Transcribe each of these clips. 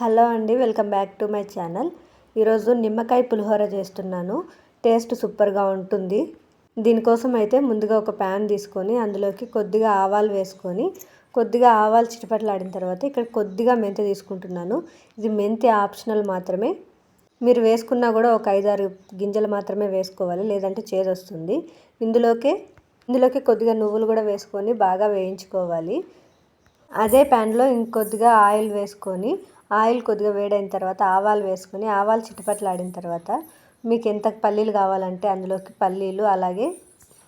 Hello అండి, welcome back to my channel. ఈరోజు నిమ్మకాయ పులిహోర చేస్తున్నాను. టేస్ట్ సూపర్గా ఉంటుంది. దీనికోసం అయితే ముందుగా ఒక ప్యాన్ తీసుకొని అందులోకి కొద్దిగా ఆవాలు వేసుకొని కొద్దిగా ఆవాలు చిటపటలాడిన తర్వాత ఇక్కడ కొద్దిగా మెంతి తీసుకుంటున్నాను. ఇది మెంతి ఆప్షనల్ మాత్రమే. మీరు వేసుకున్నా కూడా ఒక 5-6 గింజలు మాత్రమే వేసుకోవాలి, లేదంటే చేదు వస్తుంది. ఇందులోకి కొద్దిగా నువ్వులు కూడా వేసుకొని బాగా వేయించుకోవాలి. అదే ప్యాన్లో ఇంకొద్దిగా ఆయిల్ వేసుకొని ఆయిల్ కొద్దిగా వేడైన తర్వాత ఆవాలు వేసుకొని ఆవాలు చిటపటలాడిన తర్వాత మీకు ఎంత పల్లీలు కావాలంటే అందులోకి పల్లీలు, అలాగే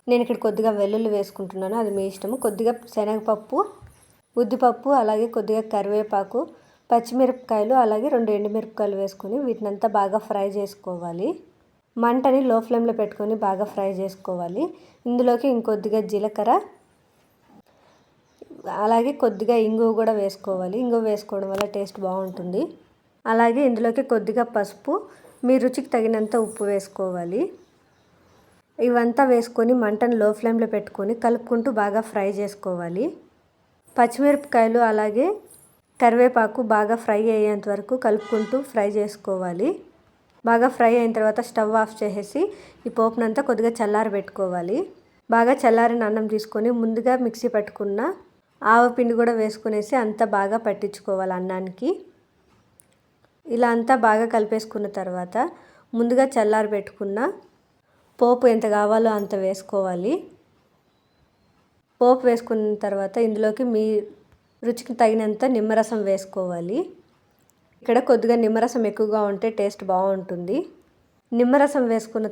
నేను ఇక్కడ కొద్దిగా వెల్లుల్లి వేసుకుంటున్నాను, అది మీ ఇష్టము. కొద్దిగా శనగపప్పు, ఉద్దిపప్పు, అలాగే కొద్దిగా కరివేపాకు, పచ్చిమిరపకాయలు, అలాగే 2 ఎండుమిరపకాయలు వేసుకొని వీటినంతా బాగా ఫ్రై చేసుకోవాలి. మంటని లో ఫ్లేమ్లో పెట్టుకొని బాగా ఫ్రై చేసుకోవాలి. ఇందులోకి ఇంకొద్దిగా జీలకర్ర, అలాగే కొద్దిగా ఇంగువ కూడా వేసుకోవాలి. ఇంగువ వేసుకోవడం వల్ల టేస్ట్ బాగుంటుంది. అలాగే ఇందులోకి కొద్దిగా పసుపు, మీ రుచికి తగినంత ఉప్పు వేసుకోవాలి. ఇవంతా వేసుకొని మంటను లో ఫ్లేమ్లో పెట్టుకొని కలుపుకుంటూ బాగా ఫ్రై చేసుకోవాలి. పచ్చిమిరపకాయలు అలాగే కరివేపాకు బాగా ఫ్రై అయ్యేంత వరకు కలుపుకుంటూ ఫ్రై చేసుకోవాలి. బాగా ఫ్రై అయిన తర్వాత స్టవ్ ఆఫ్ చేసేసి ఈ పోపునంతా కొద్దిగా చల్లారబెట్టుకోవాలి. బాగా చల్లారిన అన్నం తీసుకొని ముందుగా మిక్సీ పట్టుకున్న ఆవపిండి కూడా వేసుకునేసి అంతా బాగా పట్టించుకోవాలి అన్నానికి. ఇలా అంతా బాగా కలిపేసుకున్న తర్వాత ముందుగా చల్లారబెట్టుకున్న పోపు ఎంత కావాలో అంత వేసుకోవాలి. పోపు వేసుకున్న తర్వాత ఇందులోకి మీ రుచికి తగినంత నిమ్మరసం వేసుకోవాలి. ఇక్కడ కొద్దిగా నిమ్మరసం ఎక్కువగా ఉంటే టేస్ట్ బాగుంటుంది. నిమ్మరసం వేసుకున్న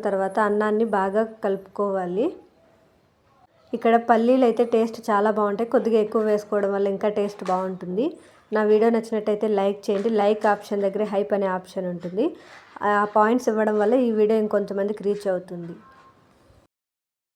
తర్వాత అన్నాన్ని బాగా కలుపుకోవాలి. ఇక్కడ పల్లీలు అయితే టేస్ట్ చాలా బాగుంటాయి. కొద్దిగా ఎక్కువ వేసుకోవడం వల్ల ఇంకా టేస్ట్ బాగుంటుంది. నా వీడియో నచ్చినట్టయితే లైక్ చేయండి. లైక్ ఆప్షన్ దగ్గర హైప్ అనే ఆప్షన్ ఉంటుంది. ఆ పాయింట్స్ ఇవ్వడం వల్ల ఈ వీడియో ఇంకొంతమందికి రీచ్ అవుతుంది.